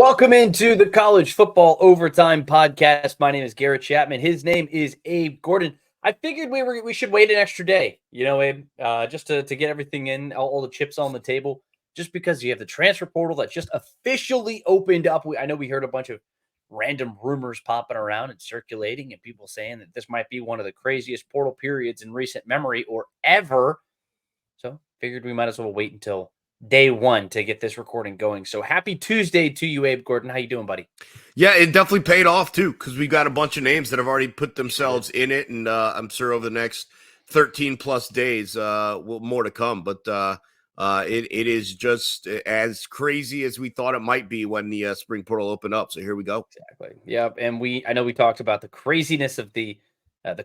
Welcome into the College Football Overtime Podcast. My name is Garrett Chapman. His name is Abe Gordon. I figured we should wait an extra day, Abe, just to get everything in, all the chips on the table, just because you have the transfer portal that just officially opened up. I know we heard a bunch of random rumors popping around and circulating and people saying that this might be one of the craziest portal periods in recent memory or ever. So figured we might as well wait until day one to get this recording going. So happy Tuesday to you, Abe Gordon. How you doing, buddy? Yeah, it definitely paid off too, because we got a bunch of names that have already put themselves in it, and I'm sure over the next 13 plus days, more to come. But it is just as crazy as we thought it might be when the spring portal opened up. So here we go. Exactly. Yep. And I know we talked about the craziness of the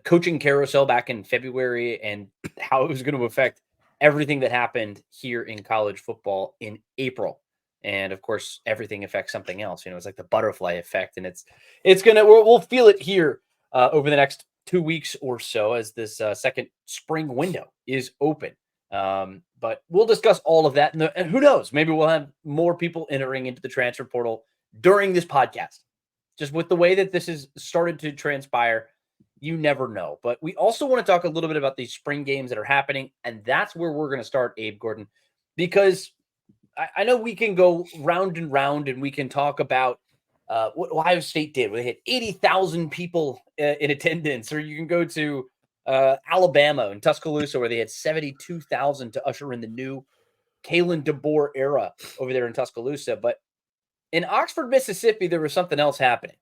coaching carousel back in February and how it was going to affect everything that happened here in college football in April. And of course, everything affects something else. It's like the butterfly effect, and we'll feel it here over the next 2 weeks or so as this second spring window is open. But we'll discuss all of that. And who knows, maybe we'll have more people entering into the transfer portal during this podcast. Just with the way that this has started to transpire, you never know. But we also want to talk a little bit about these spring games that are happening. And that's where we're going to start, Abe Gordon, because I know we can go round and round and we can talk about what Ohio State did. They had 80,000 people in attendance. Or you can go to Alabama and Tuscaloosa, where they had 72,000 to usher in the new Kalen DeBoer era over there in Tuscaloosa. But in Oxford, Mississippi, there was something else happening.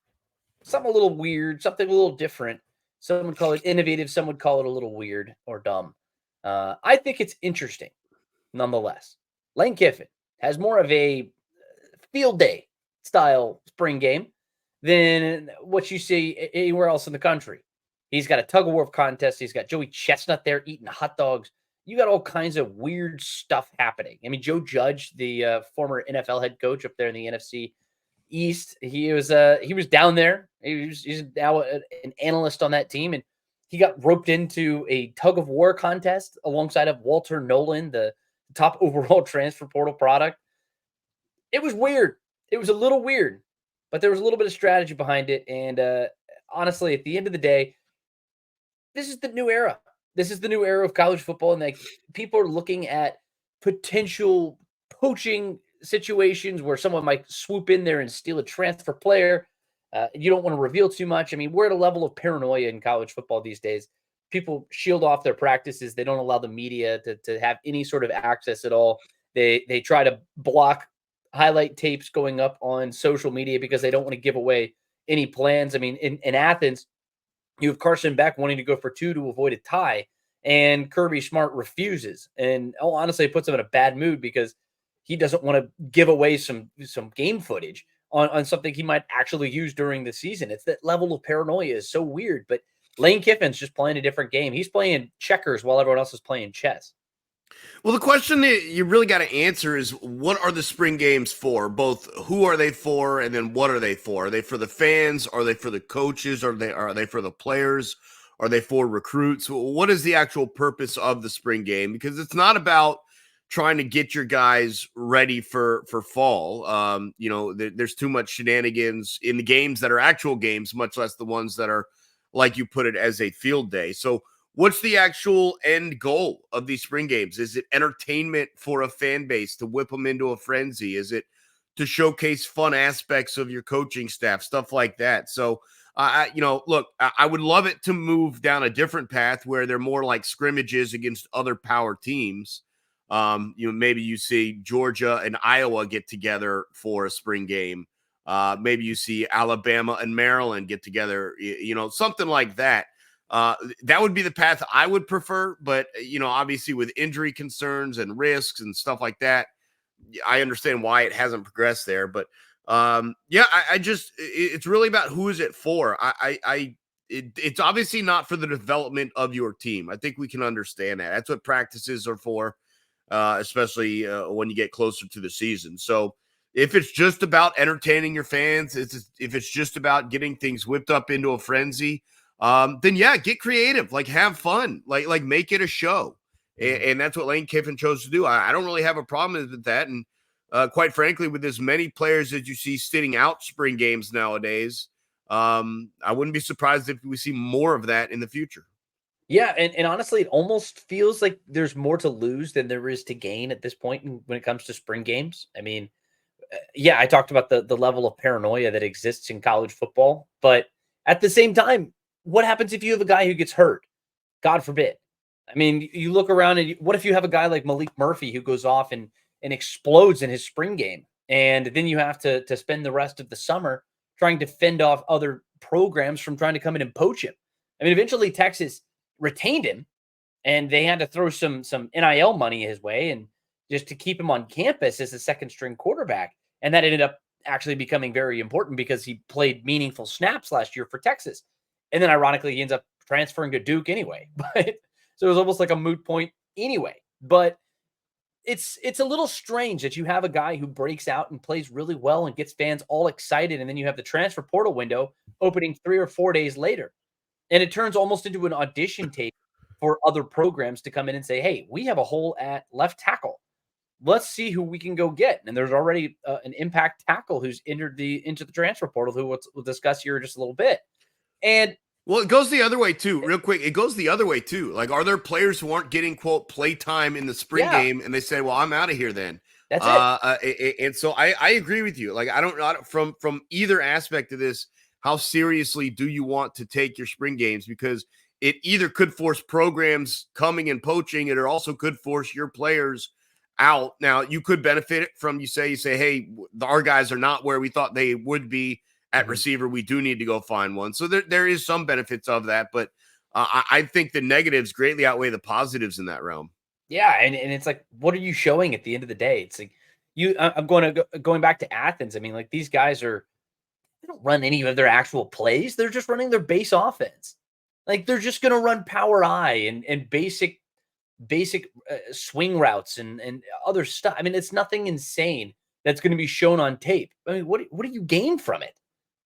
Something a little weird, something a little different. Some would call it innovative. Some would call it a little weird or dumb. I think it's interesting, nonetheless. Lane Kiffin has more of a field day style spring game than what you see anywhere else in the country. He's got a tug of war contest. He's got Joey Chestnut there eating hot dogs. You got all kinds of weird stuff happening. I mean, Joe Judge, the former NFL head coach up there in the NFC East, he was down there. He's now an analyst on that team, and he got roped into a tug of war contest alongside of Walter Nolan, the top overall transfer portal product. It was weird. It was a little weird, but there was a little bit of strategy behind it. And honestly, at the end of the day, this is the new era. This is the new era of college football, and like people are looking at potential poaching situations where someone might swoop in there and steal a transfer player. You don't want to reveal too much. I mean, we're at a level of paranoia in college football these days. People shield off their practices. They don't allow the media to have any sort of access at all. They try to block highlight tapes going up on social media because they don't want to give away any plans. I mean, in Athens, you have Carson Beck wanting to go for 2 to avoid a tie, and Kirby Smart refuses. And honestly, it puts him in a bad mood because he doesn't want to give away some game footage on something he might actually use during the season. It's that level of paranoia is so weird. But Lane Kiffin's just playing a different game. He's playing checkers while everyone else is playing chess. Well, the question that you really got to answer is, what are the spring games for? Both who are they for, and then what are they for? Are they for the fans? Are they for the coaches? Are they for the players? Are they for recruits? What is the actual purpose of the spring game? Because it's not about trying to get your guys ready for fall. There's too much shenanigans in the games that are actual games, much less the ones that are, like you put it, as a field day. So what's the actual end goal of these spring games? Is it entertainment for a fan base to whip them into a frenzy? Is it to showcase fun aspects of your coaching staff, stuff like that? So, I would love it to move down a different path where they're more like scrimmages against other power teams. Maybe you see Georgia and Iowa get together for a spring game. Maybe you see Alabama and Maryland get together, something like that. That would be the path I would prefer. But, obviously with injury concerns and risks and stuff like that, I understand why it hasn't progressed there. But it's really about who is it for. It's obviously not for the development of your team. I think we can understand that. That's what practices are for. Especially when you get closer to the season. So if it's just about entertaining your fans, if it's just about getting things whipped up into a frenzy, then yeah, get creative, like have fun, like make it a show. And that's what Lane Kiffin chose to do. I don't really have a problem with that. And quite frankly, with as many players that you see sitting out spring games nowadays, I wouldn't be surprised if we see more of that in the future. Yeah, and honestly, it almost feels like there's more to lose than there is to gain at this point when it comes to spring games. I mean, yeah, I talked about the level of paranoia that exists in college football, but at the same time, what happens if you have a guy who gets hurt? God forbid. I mean, you look around and what if you have a guy like Malik Murphy who goes off and explodes in his spring game, and then you have to spend the rest of the summer trying to fend off other programs from trying to come in and poach him. I mean, eventually Texas retained him, and they had to throw some NIL money his way, and just to keep him on campus as a second string quarterback. And that ended up actually becoming very important because he played meaningful snaps last year for Texas. And then ironically, he ends up transferring to Duke anyway. But so it was almost like a moot point anyway. But it's a little strange that you have a guy who breaks out and plays really well and gets fans all excited, and then you have the transfer portal window opening 3 or 4 days later. And it turns almost into an audition tape for other programs to come in and say, "Hey, we have a hole at left tackle. Let's see who we can go get." And there's already an impact tackle who's entered into the transfer portal, who we'll discuss here in just a little bit. And Well, it goes the other way too, real quick. It goes the other way too. Like, are there players who aren't getting quote play time in the spring yeah, game, and they say, "Well, I'm out of here then." that's it. And so I agree with you. Like, I don't from either aspect of this. How seriously do you want to take your spring games? Because it either could force programs coming and poaching, it or also could force your players out. Now, you could benefit from you say, "Hey, our guys are not where we thought they would be at Mhm. receiver. We do need to go find one." So there is some benefits of that, but I think the negatives greatly outweigh the positives in that realm. Yeah, and it's like, what are you showing at the end of the day? It's like I'm going back to Athens. I mean, like these guys they don't run any of their actual plays. They're just running their base offense. Like they're just going to run power I and basic swing routes and other stuff. I mean, it's nothing insane that's going to be shown on tape. I mean, what do you gain from it?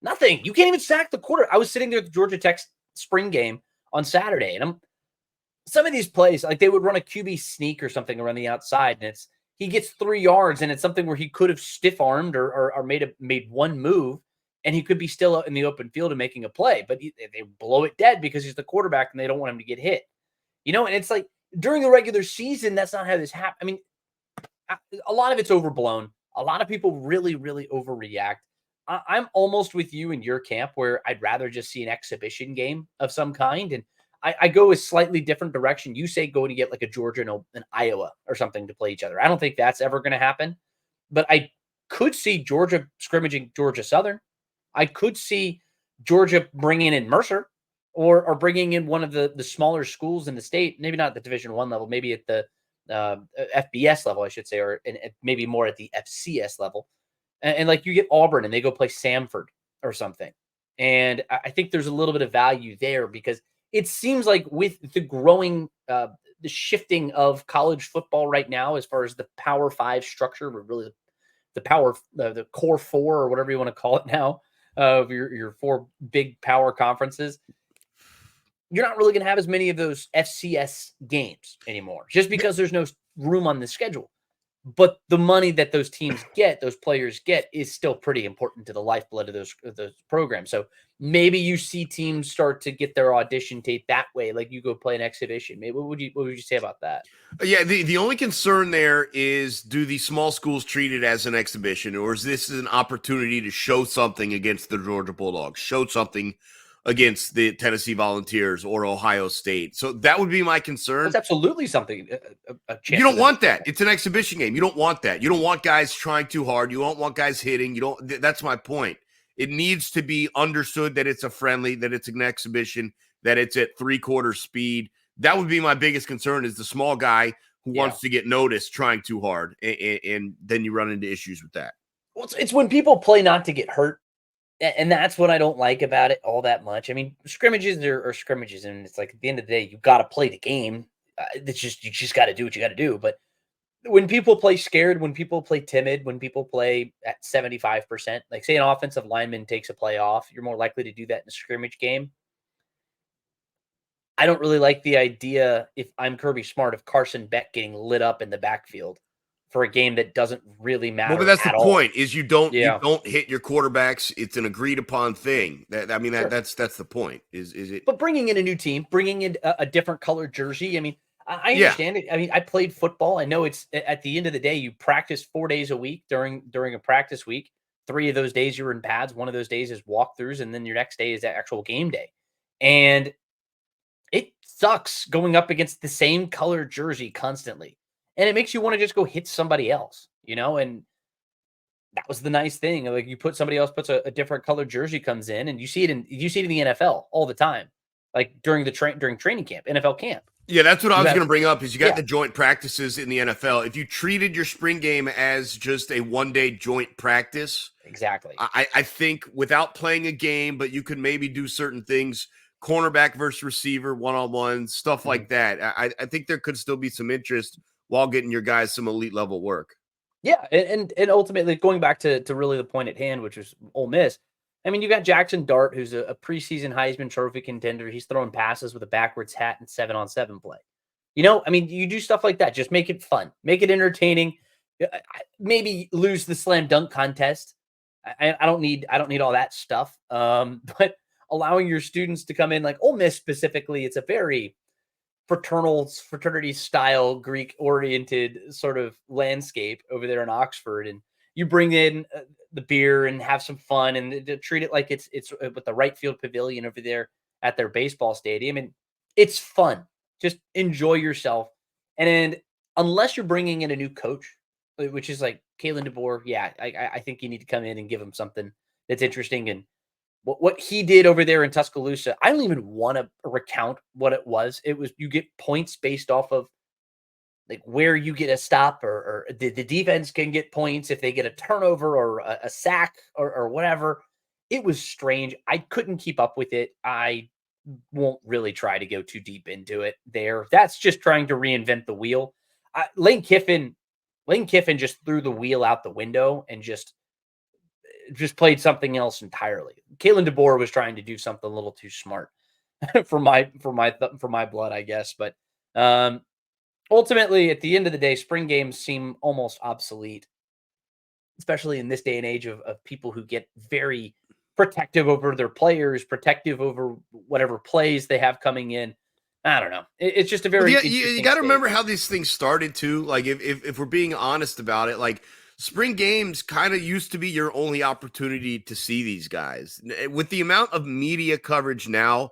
Nothing. You can't even sack the quarter. I was sitting there at the Georgia Tech spring game on Saturday, and some of these plays, like they would run a QB sneak or something around the outside, and he gets 3 yards, and it's something where he could have stiff armed or made one move, and he could be still in the open field and making a play, but they blow it dead because he's the quarterback and they don't want him to get hit. And it's like during the regular season, that's not how this happens. I mean, a lot of it's overblown. A lot of people really, really overreact. I'm almost with you in your camp where I'd rather just see an exhibition game of some kind. And I go a slightly different direction. You say go to get like a Georgia and an Iowa or something to play each other. I don't think that's ever going to happen. But I could see Georgia scrimmaging Georgia Southern. I could see Georgia bringing in Mercer or bringing in one of the smaller schools in the state, maybe not at the Division One level, maybe at the FBS level, I should say, or maybe more at the FCS level. And like you get Auburn and they go play Samford or something. And I think there's a little bit of value there because it seems like with the growing, the shifting of college football right now, as far as the Power Five structure, or really the core four or whatever you want to call it now, of your four big power conferences, you're not really going to have as many of those FCS games anymore, just because there's no room on the schedule. But the money that those teams get, those players get, is still pretty important to the lifeblood of those programs. So maybe you see teams start to get their audition tape that way, like you go play an exhibition. Maybe what would you say about that? Yeah, the only concern there is, do the small schools treat it as an exhibition, or is this an opportunity to show something against the Georgia Bulldogs, show something against the Tennessee Volunteers or Ohio State? So that would be my concern. That's absolutely something, a You chance for don't them to want show that. It's an exhibition game. You don't want that. You don't want guys trying too hard. You don't want guys hitting. You don't. That's my point. It needs to be understood that it's a friendly, that it's an exhibition, that it's at 3/4 speed. That would be my biggest concern, is the small guy who Yeah. wants to get noticed trying too hard, and then you run into issues with that. Well, it's when people play not to get hurt. And that's what I don't like about it all that much. I mean, scrimmages are scrimmages, and it's like at the end of the day, you got to play the game. You just got to do what you got to do. But when people play scared, when people play timid, when people play at 75%, like say an offensive lineman takes a play off, you're more likely to do that in a scrimmage game. I don't really like the idea, if I'm Kirby Smart, of Carson Beck getting lit up in the backfield for a game that doesn't really Well, matter but that's the at all. point is you don't Yeah, hit your quarterbacks. It's an agreed upon thing. sure. That's the point. Is it? But bringing in a new team, bringing in a different colored jersey. I mean, I Yeah. understand it. I mean, I played football. I know it's at the end of the day, you practice 4 days a week during a practice week. 3 of those days you're in pads. One of those days is walkthroughs, and then your next day is the actual game day. And it sucks going up against the same colored jersey constantly. And it makes you want to just go hit somebody else, and that was the nice thing. Like you put somebody else puts a different colored jersey comes in, and you see it in the NFL all the time, like during training camp, NFL camp. Yeah, that's what I You was have going to bring up. Is you got yeah, the joint practices in the NFL. If you treated your spring game as just a 1-day joint practice, exactly. I think without playing a game, but you could maybe do certain things, cornerback versus receiver, one-on-one, stuff Mhm. like that. I think there could still be some interest while getting your guys some elite level work. Yeah, and ultimately going back to really the point at hand, which was Ole Miss. I mean, you got Jackson Dart, who's a preseason Heisman Trophy contender. He's throwing passes with a backwards hat and 7-on-7 play. I mean, you do stuff like that. Just make it fun, make it entertaining. Maybe lose the slam dunk contest. I don't need all that stuff. But allowing your students to come in, like Ole Miss specifically, it's a very fraternity style Greek oriented sort of landscape over there in Oxford, and you bring in the beer and have some fun and to treat it like it's with the right field pavilion over there at their baseball stadium, and it's fun. Just enjoy yourself, and unless you're bringing in a new coach, which is like Kalen DeBoer, yeah, I think you need to come in and give him something that's interesting. And what he did over there in Tuscaloosa, I don't even want to recount what it was. It was you get points based off of like where you get a stop, or the defense can get points if they get a turnover or a sack or whatever. It was strange. I couldn't keep up with it. I won't really try to go too deep into it there. That's just trying to reinvent the wheel. Lane Kiffin just threw the wheel out the window and just played something else entirely. Kalen DeBoer was trying to do something a little too smart for my blood, I guess. But ultimately, at the end of the day, spring games seem almost obsolete, especially in this day and age of people who get very protective over their players, protective over whatever plays they have coming in. I don't know. It's just a Well, very yeah, you interesting got to stage. remember how these things started too. Like if we're being honest about it, like spring games kind of used to be your only opportunity to see these guys. With the amount of media coverage now,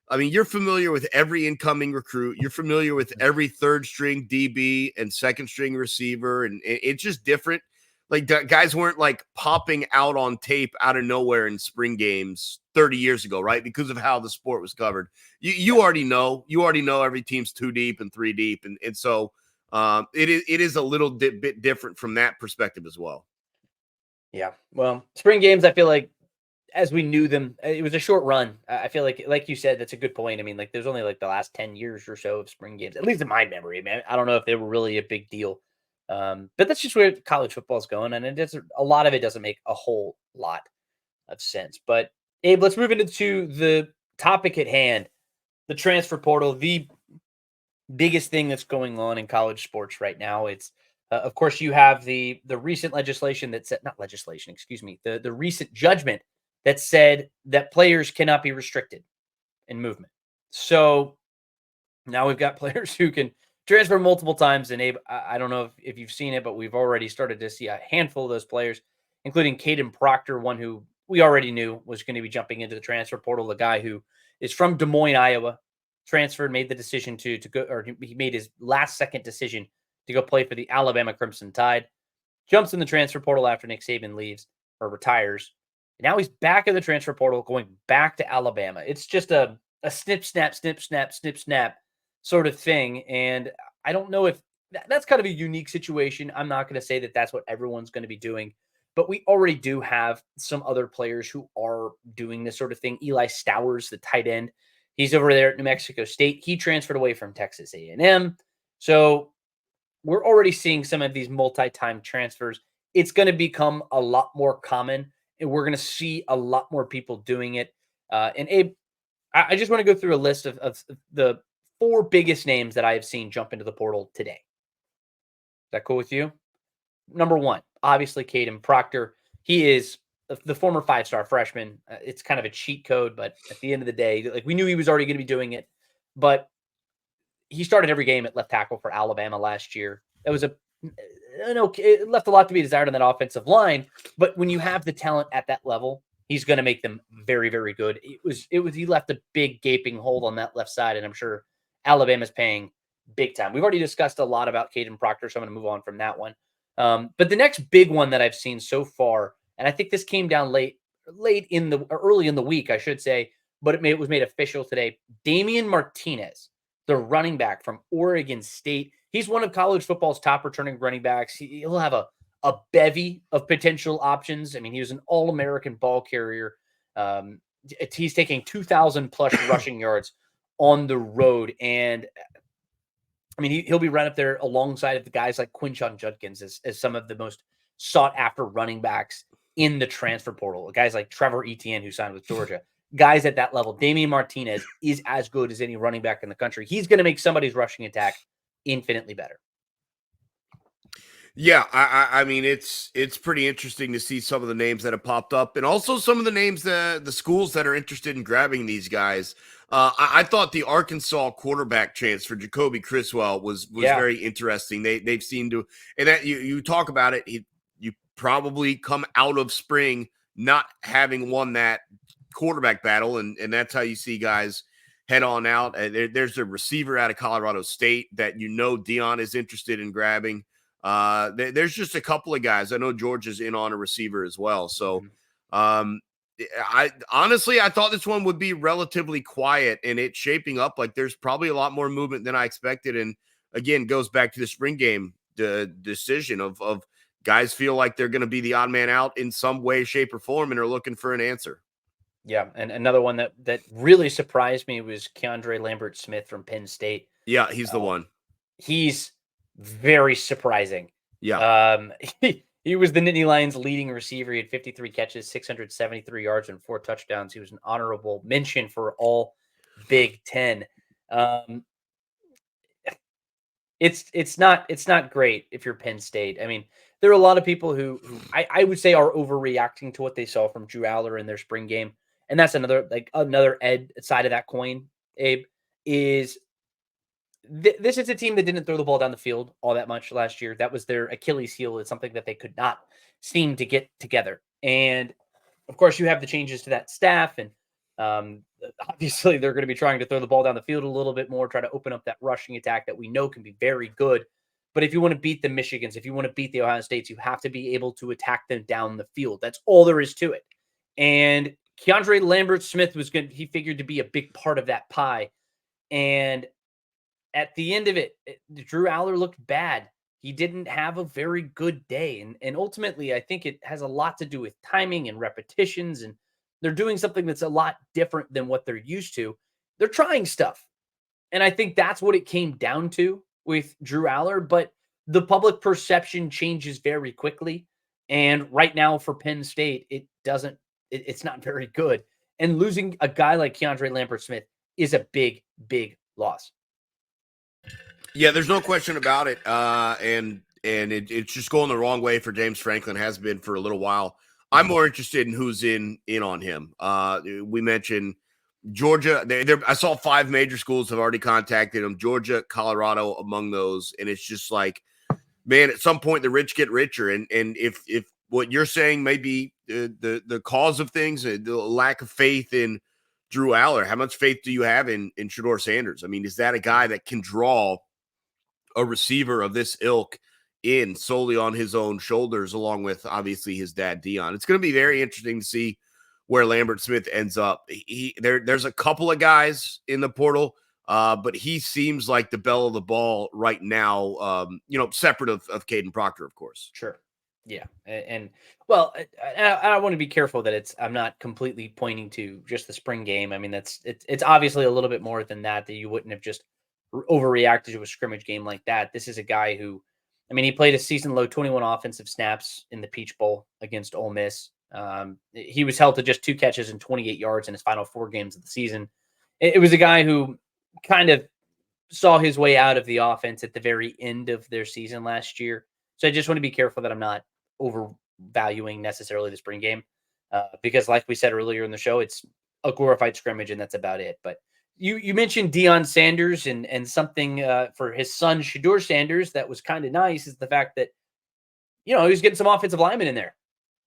I mean, you're familiar with every incoming recruit. You're familiar with every third string DB and second string receiver, and it's just different. Like guys weren't like popping out on tape out of nowhere in spring games 30 years ago, right? Because of how the sport was covered. You already know. You already know every team's 2 deep and 3 deep, and so it is a little bit different from that perspective as well. Yeah. Well, spring games, I feel like as we knew them, it was a short run. I feel like you said, that's a good point. I mean, like there's only like the last 10 years or so of spring games, at least in my memory, man. I don't know if they were really a big deal. But that's just where college football is going. And a lot of it doesn't make a whole lot of sense. But Abe, let's move into the topic at hand, the transfer portal, the biggest thing that's going on in college sports right now. It's of course you have the recent legislation that said, not legislation, excuse me, the recent judgment that said that players cannot be restricted in movement. So now we've got players who can transfer multiple times. And Abe, I don't know if you've seen it, but we've already started to see a handful of those players, including Caden Proctor, one who we already knew was going to be jumping into the transfer portal, the guy who is from Des Moines, Iowa, transferred, made the decision to go, or he made his last second decision to go play for the Alabama Crimson Tide, jumps in the transfer portal after Nick Saban leaves or retires. Now he's back in the transfer portal, going back to Alabama. It's just a snip, snap, snip, snap, snip, snap sort of thing. And I don't know if that's kind of a unique situation. I'm not going to say that that's what everyone's going to be doing, but we already do have some other players who are doing this sort of thing. Eli Stowers, the tight end, he's over there at New Mexico State. He transferred away from Texas A&M. So we're already seeing some of these multi-time transfers. It's going to become a lot more common, and we're going to see a lot more people doing it. And Abe, I just want to go through a list of the four biggest names that I have seen jump into the portal today. Is that cool with you? number one, obviously, Caden Proctor. He is the former 5-star freshman. It's kind of a cheat code, but at the end of the day, like we knew he was already going to be doing it, but he started every game at left tackle for Alabama last year. That was it left a lot to be desired on that offensive line, but when you have the talent at that level, he's going to make them very, very good. He left a big gaping hole on that left side, and I'm sure Alabama's paying big time. We've already discussed a lot about Caden Proctor, so I'm going to move on from that one. But the next big one that I've seen so far, and I think this came down early in the week, I should say, but it was made official today. Damian Martinez, the running back from Oregon State. He's one of college football's top returning running backs. He'll have a bevy of potential options. I mean, he was an All-American ball carrier. He's taking 2,000 plus rushing yards on the road. And I mean, he'll be right up there alongside of the guys like Quinshon Judkins as some of the most sought after running backs in the transfer portal. Guys like Trevor Etienne, who signed with Georgia. Guys at that level. Damian Martinez is as good as any running back in the country. He's going to make somebody's rushing attack infinitely better. Yeah, I mean, it's pretty interesting to see some of the names that have popped up, and also some of the names the schools that are interested in grabbing these guys. I thought the Arkansas quarterback chance for Jacoby Criswell was very interesting. They've seemed to, and that you talk about it, you probably come out of spring not having won that quarterback battle, and that's how you see guys head on out. There's a receiver out of Colorado State that Dion is interested in grabbing. There's just a couple of guys. I know Georgia's in on a receiver as well. So I honestly thought this one would be relatively quiet, and it's shaping up like there's probably a lot more movement than I expected. And again, goes back to the spring game decision of guys feel like they're going to be the odd man out in some way, shape, or form, and are looking for an answer. Yeah, and another one that really surprised me was Keandre Lambert-Smith from Penn State. Yeah, he's the one. He's very surprising. Yeah. He was the Nittany Lions leading receiver. He had 53 catches, 673 yards, and 4 touchdowns. He was an honorable mention for all Big Ten. It's not great if you're Penn State. I mean, there are a lot of people who I would say are overreacting to what they saw from Drew Aller in their spring game. And that's another side of that coin, Abe, is this is a team that didn't throw the ball down the field all that much last year. That was their Achilles heel. It's something that they could not seem to get together. And of course, you have the changes to that staff, and obviously they're going to be trying to throw the ball down the field a little bit more, try to open up that rushing attack that we know can be very good. But if you want to beat the Michigans, if you want to beat the Ohio States, you have to be able to attack them down the field. That's all there is to it. And Keandre Lambert-Smith he figured to be a big part of that pie. And at the end of it, Drew Aller looked bad. He didn't have a very good day. And ultimately, I think it has a lot to do with timing and repetitions. And they're doing something that's a lot different than what they're used to. They're trying stuff. And I think that's what it came down to with Drew Aller. But the public perception changes very quickly. And right now for Penn State, it's not very good. And losing a guy like Keandre Lambert-Smith is a big, big loss. Yeah, there's no question about it. And it's just going the wrong way for James Franklin, has been for a little while. I'm more interested in who's in on him. We mentioned Georgia. I saw 5 major schools have already contacted him. Georgia, Colorado among those. And it's just like, man, at some point the rich get richer. And if what you're saying may be the cause of things, the lack of faith in Drew Aller, how much faith do you have in Shedeur Sanders? I mean, is that a guy that can draw a receiver of this ilk in solely on his own shoulders, along with obviously his dad, Dion? It's going to be very interesting to see where Lambert-Smith ends up. There's a couple of guys in the portal, but he seems like the belle of the ball right now, separate of Caden Proctor, of course. Sure. Yeah. And well, I want to be careful that I'm not completely pointing to just the spring game. I mean, it's obviously a little bit more than that you wouldn't have just overreacted to a scrimmage game like that. This is a guy who, I mean, he played a season low 21 offensive snaps in the Peach Bowl against Ole Miss. He was held to just 2 catches and 28 yards in his final 4 games of the season. It was a guy who kind of saw his way out of the offense at the very end of their season last year. So I just want to be careful that I'm not overvaluing necessarily the spring game because, like we said earlier in the show, it's a glorified scrimmage and that's about it. But you mentioned Deion Sanders and something for his son Shedeur Sanders that was kind of nice is the fact that he was getting some offensive linemen in there.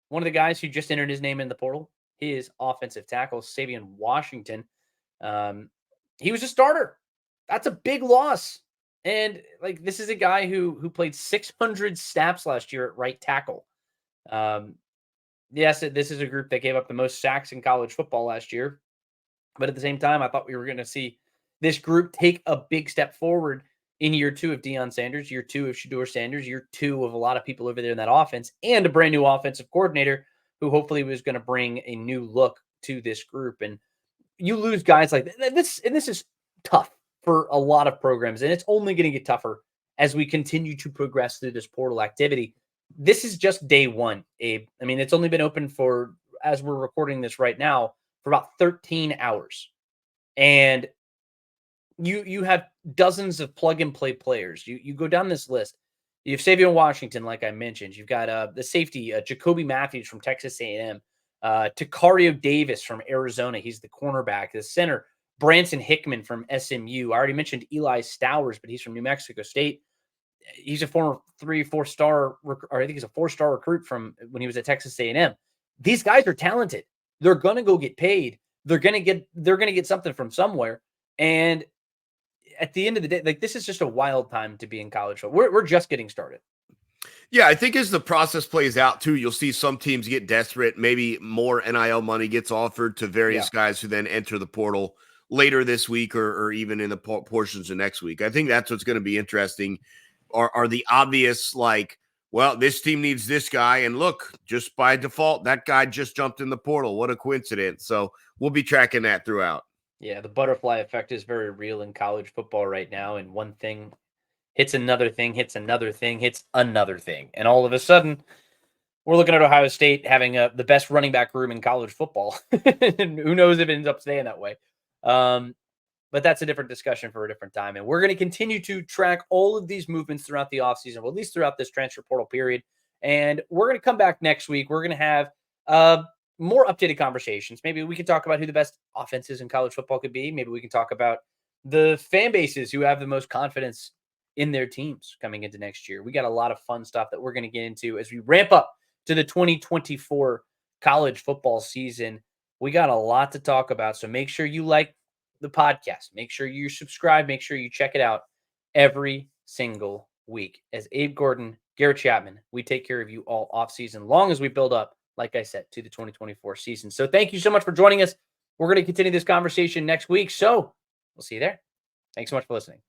One of the guys who just entered his name in the portal, his offensive tackle, Savion Washington, he was a starter. That's a big loss. And this is a guy who played 600 snaps last year at right tackle. Yes, this is a group that gave up the most sacks in college football last year. But at the same time, I thought we were going to see this group take a big step forward in year 2 of Deion Sanders, year 2 of Shedeur Sanders, year 2 of a lot of people over there in that offense, and a brand new offensive coordinator who hopefully was going to bring a new look to this group. And you lose guys like this, and this is tough for a lot of programs, and it's only going to get tougher as we continue to progress through this portal activity. This is just day one, Abe. I mean, it's only been open for, as we're recording this right now, for about 13 hours. And you have dozens of plug-and-play players. You go down this list. You have Savion Washington, like I mentioned. You've got the safety, Jacoby Matthews from Texas A&M. Takario Davis from Arizona. He's the cornerback. The center, Branson Hickman from SMU. I already mentioned Eli Stowers, but he's from New Mexico State. He's a former 3-4 star, or I think he's a 4-star recruit from when he was at Texas A&M. These guys are talented. They're going to go get paid. They're going to get something from somewhere. And at the end of the day, this is just a wild time to be in college. We're just getting started. Yeah, I think as the process plays out too, you'll see some teams get desperate. Maybe more NIL money gets offered to various guys who then enter the portal later this week or even in the portions of next week. I think that's what's going to be interesting. Are the obvious well, this team needs this guy, and look, just by default, that guy just jumped in the portal. What a coincidence. So we'll be tracking that throughout. Yeah, the butterfly effect is very real in college football right now, and one thing hits another thing, hits another thing, hits another thing. And all of a sudden, we're looking at Ohio State having the best running back room in college football. And who knows if it ends up staying that way. But that's a different discussion for a different time. And we're going to continue to track all of these movements throughout the offseason, well, at least throughout this transfer portal period. And we're going to come back next week. We're going to have more updated conversations. Maybe we can talk about who the best offenses in college football could be. Maybe we can talk about the fan bases who have the most confidence in their teams coming into next year. We got a lot of fun stuff that we're going to get into as we ramp up to the 2024 college football season. We got a lot to talk about. So make sure you like the podcast. Make sure you subscribe. Make sure you check it out every single week. As Abe Gordon, Garrett Chapman, we take care of you all off season, long as we build up, like I said, to the 2024 season. So thank you so much for joining us. We're going to continue this conversation next week. So we'll see you there. Thanks so much for listening.